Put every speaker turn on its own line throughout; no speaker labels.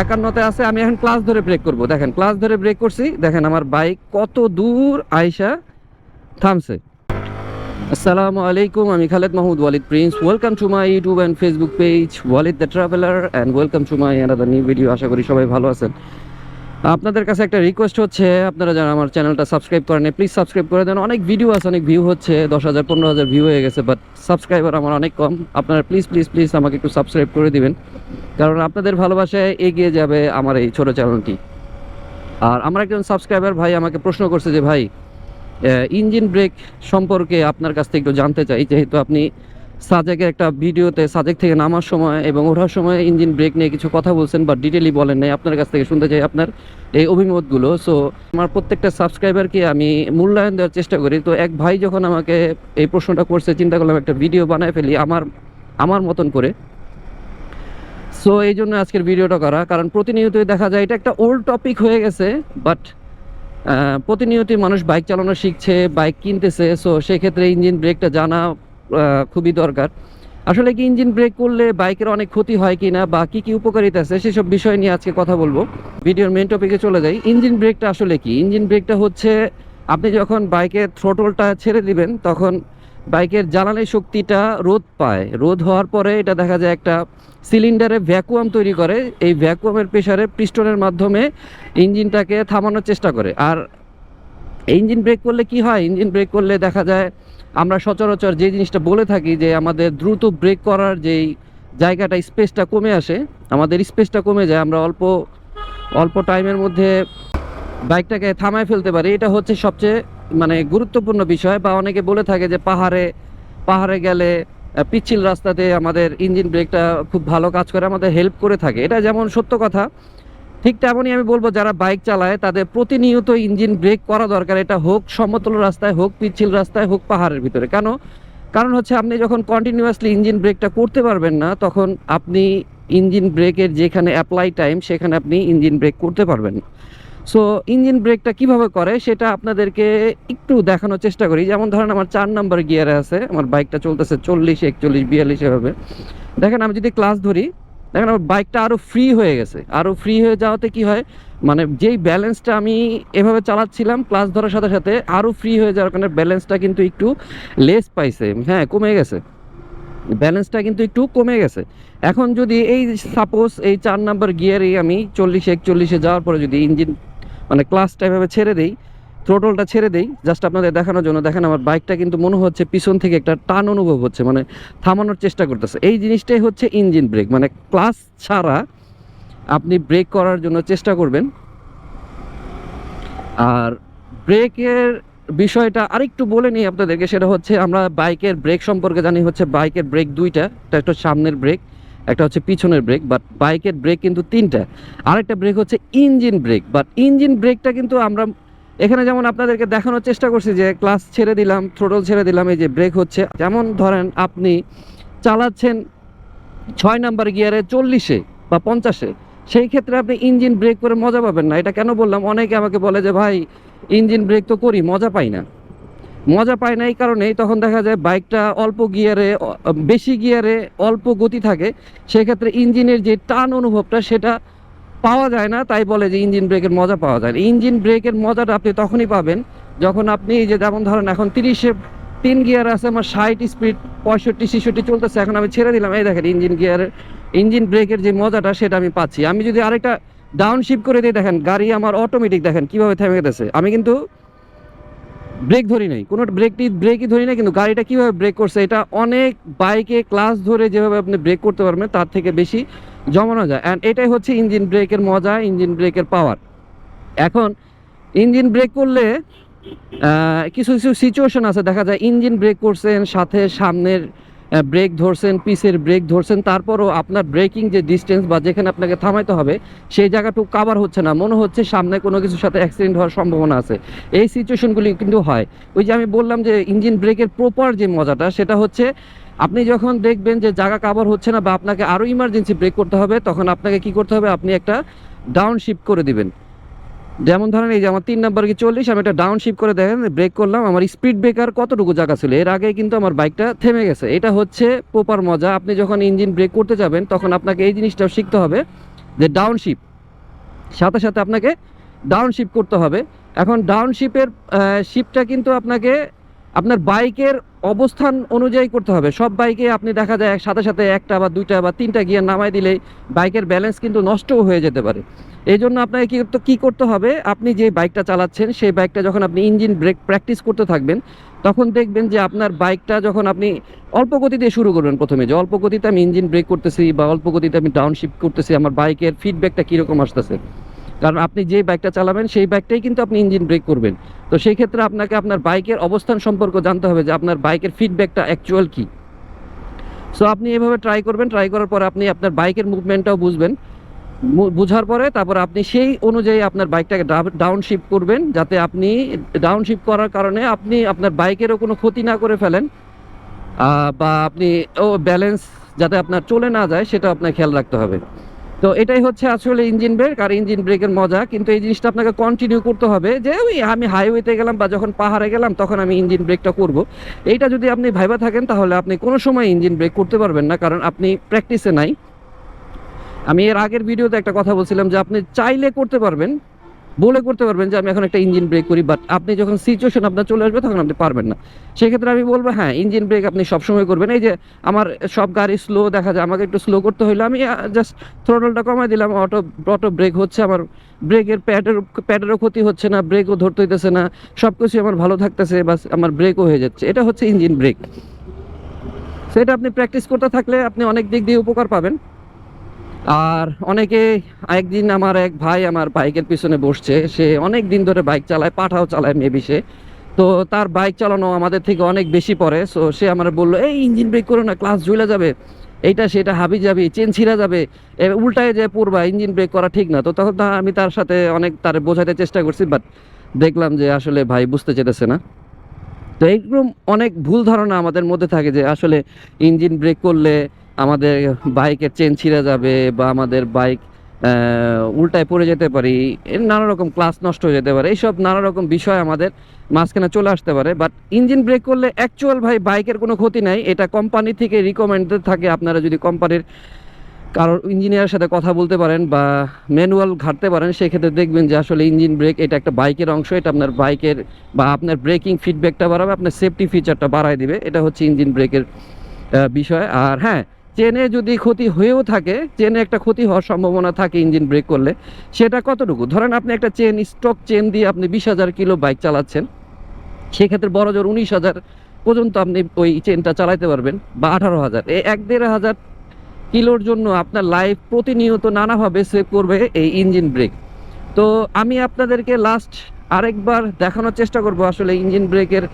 51-তে আছে। আমি এখন ক্লাস ধরে ব্রেক করব। দেখেন ক্লাস ধরে ব্রেক করছি, দেখেন আমার বাইক কত দূর আইসা থামছে। আসসালামু আলাইকুম, আমি Khaled Mahmud Walid Prince. Welcome to my YouTube and Facebook page Walid the traveller and welcome to my another new video. আশা করি সবাই ভালো আছেন। আপনাদের কাছে একটা রিকোয়েস্ট হচ্ছে, আপনারা যারা আমার চ্যানেলটা সাবস্ক্রাইব করেন প্লিজ সাবস্ক্রাইব করে দেন। অনেক ভিডিও আছে, অনেক ভিউ হচ্ছে, 10,000 15,000 ভিউ হয়ে গেছে, বাট সাবস্ক্রাইবার আমার অনেক কম। আপনারা প্লিজ প্লিজ প্লিজ আমাকে একটু সাবস্ক্রাইব করে দিবেন, কারণ আপনাদের ভালোবাসায় এগিয়ে যাবে আমার এই ছোট চ্যানেলটি। আর আমার একজন সাবস্ক্রাইবার ভাই আমাকে প্রশ্ন করছে যে ভাই, ইঞ্জিন ব্রেক সম্পর্কে আপনার কাছ থেকে একটু জানতে চাই, যেহেতু আপনি সাজেকের একটা ভিডিওতে সাজেক থেকে নামার সময় এবং ওঠার সময় ইঞ্জিন ব্রেক নিয়ে কিছু কথা বলছেন, বা ডিটেইলি বলেন নাই। আপনার কাছ থেকে শুনতে চাই আপনার এই অভিমতগুলো। সো আমার প্রত্যেকটা সাবস্ক্রাইবারকে আমি মূল্যায়ন দেওয়ার চেষ্টা করি। তো এক ভাই যখন আমাকে এই প্রশ্নটা করছে, চিন্তা করলাম একটা ভিডিও বানায় ফেলি আমার মতন করে। সো এই জন্য আজকের ভিডিওটা করা, কারণ প্রতিনিয়তই দেখা যায় এটা একটা ওল্ড টপিক হয়ে গেছে, বাট প্রতিনিয়তই মানুষ বাইক চালানো শিখছে, বাইক কিনতেছে। সো সেক্ষেত্রে ইঞ্জিন ব্রেকটা জানা খুবই দরকার। আসলে কি ইঞ্জিন ব্রেক করলে বাইকের অনেক ক্ষতি হয় কি না, বা কী কী উপকারিতা আছে, সেসব বিষয় নিয়ে আজকে কথা বলবো। ভিডিওর মেন টপিকে চলে যাই। ইঞ্জিন ব্রেকটা আসলে কি? ইঞ্জিন ব্রেকটা হচ্ছে আপনি যখন বাইকের থ্রোটলটা ছেড়ে দিবেন, তখন বাইকের জ্বালানি শক্তিটা রোধ পায়। রোধ হওয়ার পরে এটা দেখা যায় একটা সিলিন্ডারে ভ্যাকুয়াম তৈরি করে। এই ভ্যাকুয়ামের প্রেসারে পিস্টনের মাধ্যমে ইঞ্জিনটাকে থামানোর চেষ্টা করে। আর ইঞ্জিন ব্রেক করলে কি হয়? ইঞ্জিন ব্রেক করলে দেখা যায় আমরা সচরাচর যে জিনিসটা বলে থাকি যে আমাদের দ্রুত ব্রেক করার যেই জায়গাটা, স্পেসটা কমে আসে, আমাদের স্পেসটা কমে যায়, আমরা অল্প অল্প টাইমের মধ্যে বাইকটাকে থামায় ফেলতে পারি। এটা হচ্ছে সবচেয়ে গুরুত্বপূর্ণ বিষয়। বা অনেকে বলে থাকে যে পাহাড়ে গেলে পিচ্ছিল রাস্তাতে আমাদের ইঞ্জিন ব্রেকটা খুব ভালো কাজ করে, আমাদের হেল্প করে থাকে। এটা যেমন সত্য কথা, ঠিক তেমনই আমি বলবো যারা বাইক চালায় তাদের প্রতিনিয়ত ইঞ্জিন ব্রেক করা দরকার। এটা হোক সমতল রাস্তায়, হোক পিচ্ছিল রাস্তায়, হোক পাহাড়ের ভিতরে। কারণ হচ্ছে আপনি যখন কন্টিনিউয়াসলি ইঞ্জিন ব্রেকটা করতে পারবেন না, তখন আপনি ইঞ্জিন ব্রেকের যেখানে অ্যাপ্লাই টাইম, সেখানে আপনি ইঞ্জিন ব্রেক করতে পারবেন। সো ইঞ্জিন ব্রেকটা কিভাবে করে সেটা আপনাদেরকে একটু দেখানোর চেষ্টা করি। যেমন ধরেন আমার 4 নাম্বার গিয়ারে আছে, আমার বাইকটা চলতেছে 40, 41, 42 এভাবে। দেখেন আমি যদি ক্লাস ধরি, দেখেন আমার বাইকটা আরও ফ্রি হয়ে গেছে। আরও ফ্রি হয়ে যাওয়াতে কি হয়, যেই ব্যালেন্সটা আমি এভাবে চালাচ্ছিলাম ক্লাস ধরার সাথে সাথে, আরও ফ্রি হয়ে যাওয়ার কারণে ব্যালেন্সটা কিন্তু একটু লেস পাইছে, হ্যাঁ কমে গেছে, ব্যালেন্সটা কিন্তু একটু কমে গেছে। এখন যদি এই সাপোজ এই 4 নাম্বার গিয়ারে আমি 40, 41-এ যাওয়ার পরে যদি ইঞ্জিন ক্লাসটা এভাবে ছেড়ে দেই, থ্রোটলটা ছেড়ে দেই জাস্ট আপনাদের দেখানোর জন্য, দেখেন আমার বাইকটা কিন্তু মনে হচ্ছে পিছন থেকে একটা টান অনুভব হচ্ছে, থামানোর চেষ্টা করতেছে। এই জিনিসটাই হচ্ছে ইঞ্জিন ব্রেক। ক্লাস ছাড়া আপনি ব্রেক করার জন্য চেষ্টা করবেন। আর ব্রেকের বিষয়টা আরেকটু বলে নিই আপনাদেরকে, সেটা হচ্ছে আমরা বাইকের ব্রেক সম্পর্কে জানি হচ্ছে বাইকের ব্রেক দুইটা, একটা সামনের ব্রেক, একটা হচ্ছে পিছনের ব্রেক। বাট বাইকের ব্রেক কিন্তু তিনটা। আরেকটা ব্রেক হচ্ছে ইঞ্জিন ব্রেক। বাট ইঞ্জিন ব্রেকটা কিন্তু আমরা এখানে যেমন আপনাদেরকে দেখানোর চেষ্টা করছি যে ক্লাস ছেড়ে দিলাম, থ্রোটল ছেড়ে দিলাম, এই যে ব্রেক হচ্ছে। যেমন ধরেন আপনি চালাচ্ছেন 6 নাম্বার গিয়ারে 40-এ বা 50-এ, সেই ক্ষেত্রে আপনি ইঞ্জিন ব্রেক করে মজা পাবেন না। এটা কেন বললাম, অনেকে আমাকে বলে যে ভাই ইঞ্জিন ব্রেক তো করি, মজা পাই না। মজা পায় না এই কারণেই, তখন দেখা যায় বাইকটা অল্প গিয়ারে, বেশি গিয়ারে অল্প গতি থাকে, সেক্ষেত্রে ইঞ্জিনের যে টান অনুভবটা সেটা পাওয়া যায় না। তাই বলে যে ইঞ্জিন ব্রেকের মজা পাওয়া যায় না। ইঞ্জিন ব্রেকের মজাটা আপনি তখনই পাবেন যখন আপনি যে যেমন ধরেন এখন 30-এ 3 গিয়ার আছে, আমার 60 স্পিড 65, 66 চলতেছে, এখন আমি ছেড়ে দিলাম, এই দেখেন ইঞ্জিন ব্রেকের যে মজাটা সেটা আমি পাচ্ছি। আমি যদি আরেকটা ডাউন শিফট করে দিই, দেখেন গাড়ি আমার অটোমেটিক দেখেন কীভাবে থেমে গেছে। আমি কিন্তু ব্রেক ধরি নাই, কোনো ব্রেকই ধরি নাই, কিন্তু গাড়িটা কীভাবে ব্রেক করছে, এটা অনেক বাইকে ক্লাস ধরে যেভাবে আপনি ব্রেক করতে পারবেন তার থেকে বেশি জমানো যায়। অ্যান্ড এটাই হচ্ছে ইঞ্জিন ব্রেকের মজা, ইঞ্জিন ব্রেকের পাওয়ার। এখন ইঞ্জিন ব্রেক করলে কিছু কিছু সিচুয়েশন আছে, দেখা যায় ইঞ্জিন ব্রেক করছেন, সাথে সামনের ব্রেক ধরছেন, পিসের ব্রেক ধরছেন, তারপরও আপনার ব্রেকিং যে ডিস্টেন্স বা যেখানে আপনাকে থামাইতে হবে সেই জায়গাটুকু কাভার হচ্ছে না, মনে হচ্ছে সামনে কোনো কিছুর সাথে অ্যাক্সিডেন্ট হওয়ার সম্ভাবনা আছে। এই সিচুয়েশনগুলি কিন্তু হয়। ওই যে আমি বললাম যে ইঞ্জিন ব্রেকের প্রপার যে মজাটা সেটা হচ্ছে আপনি যখন দেখবেন যে জায়গা কাভার হচ্ছে না বা আপনাকে আরও ইমার্জেন্সি ব্রেক করতে হবে, তখন আপনাকে কি করতে হবে, আপনি একটা ডাউন শিফট করে দিবেন। যেমন ধরেন এই যে আমার 3 নাম্বার কি 40, আমি একটা ডাউন শিফট করে দেখেন ব্রেক করলাম, আমার স্পিড ব্রেকার কতটুকু জায়গা ছিল, এর আগে কিন্তু আমার বাইকটা থেমে গেছে। এটা হচ্ছে প্রপার মজা। আপনি যখন ইঞ্জিন ব্রেক করতে যাবেন তখন আপনাকে এই জিনিসটাও শিখতে হবে যে ডাউনশিপ, সাথে সাথে আপনাকে ডাউনশিপ করতে হবে। এখন ডাউনশিপের শিপটা কিন্তু আপনাকে আপনার বাইকের অবস্থান অনুযায়ী করতে হবে। সব বাইকে আপনি দেখা যায় সাথে সাথে একটা বা দুইটা বা তিনটা গিয়ার নামাই দিলেই বাইকের ব্যালেন্স কিন্তু নষ্টও হয়ে যেতে পারে। এই জন্য আপনাকে কী করতে হবে, আপনি যে বাইকটা চালাচ্ছেন সেই বাইকটা যখন আপনি ইঞ্জিন ব্রেক প্র্যাকটিস করতে থাকবেন, তখন দেখবেন যে আপনার বাইকটা যখন আপনি অল্প গতিতে শুরু করবেন, প্রথমে যে অল্প গতিতে আমি ইঞ্জিন ব্রেক করতেছি বা অল্প গতিতে আমি ডাউনশিফট করতেছি, আমার বাইকের ফিডব্যাকটা কীরকম আসতেছে। কারণ আপনি যে বাইকটা চালাবেন সেই বাইকটাই কিন্তু আপনি ইঞ্জিন ব্রেক করবেন। তো সেই ক্ষেত্রে আপনাকে আপনার বাইকের অবস্থান সম্পর্কে জানতে হবে যে আপনার বাইকের ফিডব্যাকটা অ্যাকচুয়াল কী। সো আপনি এভাবে ট্রাই করবেন, ট্রাই করার পরে আপনি আপনার বাইকের মুভমেন্টটাও বুঝবেন, বুঝার পরে তারপর আপনি সেই অনুযায়ী আপনার বাইকটাকে ডাউনশিফট করবেন, যাতে আপনি ডাউনশিফট করার কারণে আপনি আপনার বাইকেরও কোনো ক্ষতি না করে ফেলেন, বা আপনি ব্যালেন্স যাতে আপনার চলে না যায় সেটা আপনার খেয়াল রাখতে হবে। তো এটাই হচ্ছে আসলে ইঞ্জিন ব্রেক আর ইঞ্জিন ব্রেকের মজা। কিন্তু এই জিনিসটা আপনাকে কন্টিনিউ করতে হবে, যে ওই আমি হাইওয়েতে গেলাম বা যখন পাহাড়ে গেলাম তখন আমি ইঞ্জিন ব্রেকটা করব। এইটা যদি আপনি ভাইবা থাকেন তাহলে আপনি কোনো সময় ইঞ্জিন ব্রেক করতে পারবেন না, কারণ আপনি প্র্যাকটিসে নাই। আমি এর আগের ভিডিওতে একটা কথা বলছিলাম যে আপনি চাইলে করতে পারবেন, বলে করতে পারবেন যে আমি এখন একটা ইঞ্জিন ব্রেক করি, বাট আপনি যখন সিচুয়েশন আপনার চলে আসবে তখন আপনি পারবেন না। সেক্ষেত্রে আমি বলবো হ্যাঁ, ইঞ্জিন ব্রেক আপনি সবসময় করবেন। এই যে আমার সব গাড়ি স্লো দেখা যায়, আমাকে একটু স্লো করতে হইলে আমি জাস্ট থ্রোটলটা কমাই দিলাম, অটো ব্রেক হচ্ছে, আমার ব্রেকের প্যাডেরও ক্ষতি হচ্ছে না, ব্রেকও ধরতে হইতেছে না, সব কিছু আমার ভালো থাকতেছে, বাস আমার ব্রেকও হয়ে যাচ্ছে। এটা হচ্ছে ইঞ্জিন ব্রেক। সেটা আপনি প্র্যাকটিস করতে থাকলে আপনি অনেক দিক দিয়ে উপকার পাবেন। আর অনেকে, একদিন আমার এক ভাই আমার বাইকের পিছনে বসছে, সে অনেক দিন ধরে বাইক চালায়, পাঠাও চালায় মেবি সে, তো তার বাইক চালানো আমাদের থেকে অনেক বেশি পড়ে। সো সে আমার বললো, এই ইঞ্জিন ব্রেক করো না, ক্লাস ঝুলে যাবে, এইটা সেটা হাবি যাবি, চেন ছিঁড়া যাবে, উল্টায় যে পড়বা, ইঞ্জিন ব্রেক করা ঠিক না। তো তখন আমি তার সাথে অনেক তার বোঝাতে চেষ্টা করছি, বাট দেখলাম যে আসলে ভাই বুঝতে চেতেছে না। তো এইরকম অনেক ভুল ধারণা আমাদের মধ্যে থাকে যে আসলে ইঞ্জিন ব্রেক করলে আমাদের বাইকের চেন ছিঁড়ে যাবে বা আমাদের বাইক উল্টায় পড়ে যেতে পারি, নানা রকম ক্লাস নষ্ট হয়ে যেতে পারে, এইসব নানা রকম বিষয় আমাদের মাঝখানে চলে আসতে পারে। বাট ইঞ্জিন ব্রেক করলে অ্যাকচুয়াল ভাই বাইকের কোনো ক্ষতি নাই, এটা কোম্পানি থেকে রিকমেন্ডেড থাকে। আপনারা যদি কোম্পানির কারোর ইঞ্জিনিয়ারের সাথে কথা বলতে পারেন বা ম্যানুয়াল ঘাটতে পারেন, সেক্ষেত্রে দেখবেন যে আসলে ইঞ্জিন ব্রেক এটা একটা বাইকের অংশ, এটা আপনার বাইকের বা আপনার ব্রেকিং ফিডব্যাকটা বাড়াবে, আপনার সেফটি ফিচারটা বাড়ায় দিবে। এটা হচ্ছে ইঞ্জিন ব্রেকের বিষয়। আর হ্যাঁ, চেনে যদি ক্ষতি হয়েও থাকে, চেনে একটা ক্ষতি হওয়ার সম্ভাবনা থাকে ইঞ্জিন ব্রেক করলে, সেটা কতটুকু? ধরেন আপনি একটা চেন, স্টক চেন দিয়ে আপনি 20,000 কিলো বাইক চালাচ্ছেন, সেক্ষেত্রে বড় জোর 19,000 পর্যন্ত আপনি ওই চেনটা চালাতে পারবেন, বা 18,000। এই 1-1.5 কিলোর জন্য আপনার লাইফ প্রতিনিয়ত নানাভাবে সেভ করবে এই ইঞ্জিন ব্রেক। তো আমি আপনাদেরকে লাস্ট আরেকবার দেখানোর চেষ্টা করব আসলে ইঞ্জিন ব্রেকের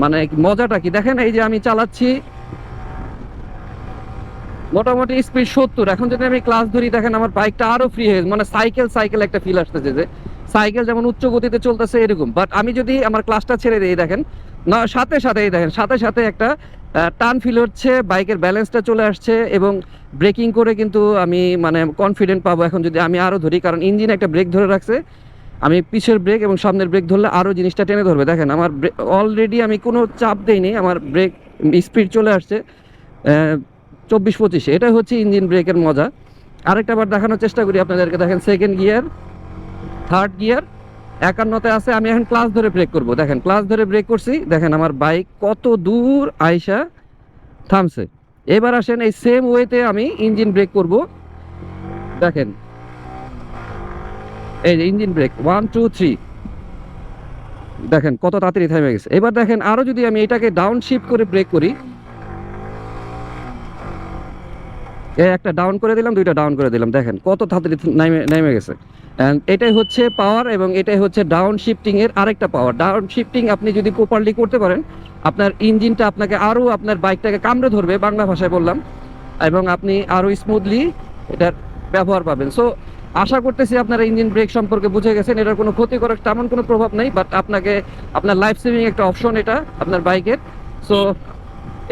মানে মজাটা কি। দেখেন, এই যে আমি চালাচ্ছি মোটামুটি স্পিড 70, এখন যদি আমি ক্লাস ধরি দেখেন আমার বাইকটা আরো ফ্রি হয়ে, মানে সাইকেল একটা ফিল আসতেছে, যে সাইকেল যেমন উচ্চ গতিতে চলতেছে এরকম। বাট আমি যদি আমার ক্লাসটা ছেড়ে দিই, দেখেন না, সাথে সাথে একটা টান ফিল হচ্ছে, বাইকের ব্যালেন্সটা চলে আসছে, এবং ব্রেকিং করে কিন্তু আমি মানে কনফিডেন্ট পাবো এখন যদি আমি আরও ধরি, কারণ ইঞ্জিন একটা ব্রেক ধরে রাখছে। আমি পিছের ব্রেক এবং সামনের ব্রেক ধরলে আরও জিনিসটা টেনে ধরবে। দেখেন আমার অলরেডি আমি কোনো চাপ দেইনি, আমার ব্রেক স্পিড চলে আসছে 24-25। এটা হচ্ছে ইঞ্জিন ব্রেকের মজা। আরেকটা বার দেখানোর চেষ্টা করি আপনাদেরকে। দেখেন, সেকেন্ড গিয়ার, থার্ড গিয়ার, 51-তে আছে। আমি এখন ক্লাস ধরে ব্রেক করব। দেখেন, ক্লাস ধরে ব্রেক করছি, দেখেন আমার বাইক কত দূর আইসা থামছে। এবার আসেন এই সেম ওয়েতে আমি ইঞ্জিন ব্রেক করব। দেখেন, এই যে ইঞ্জিন ব্রেক 1 2 3, দেখেন কত তাড়াতাড়ি থেমে গেছে। এবার দেখেন আরো যদি আমি এটাকে ডাউন শিফট করে ব্রেক করি, একটা ডাউন করে দিলাম, দুইটা ডাউন করে দিলাম, দেখেন কত তাড়াতাড়ি নেমে গেছে। এটাই হচ্ছে পাওয়ার, এবং এটাই হচ্ছে ডাউন শিফটিং এর আরেকটা পাওয়ার। ডাউন শিফটিং আপনি যদি প্রপারলি করতে পারেন, আপনার ইঞ্জিনটা আপনাকে আরও আপনার বাইকটাকে কামড়ে ধরবে, বাংলা ভাষায় বললাম, এবং আপনি আরও স্মুথলি এটার ব্যবহার পাবেন। সো আশা করতেছি আপনারা ইঞ্জিন ব্রেক সম্পর্কে বুঝে গেছেন। এটার কোনো ক্ষতিকর তেমন কোনো প্রভাব নেই, বাট আপনাকে আপনার লাইফ সেভিং একটা অপশন এটা আপনার বাইকের। সো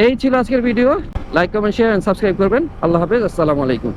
এই ছিল আজকের video. Like, comment, share and subscribe করবেন। আল্লাহ হাফেজ, আসসালামু আলাইকুম।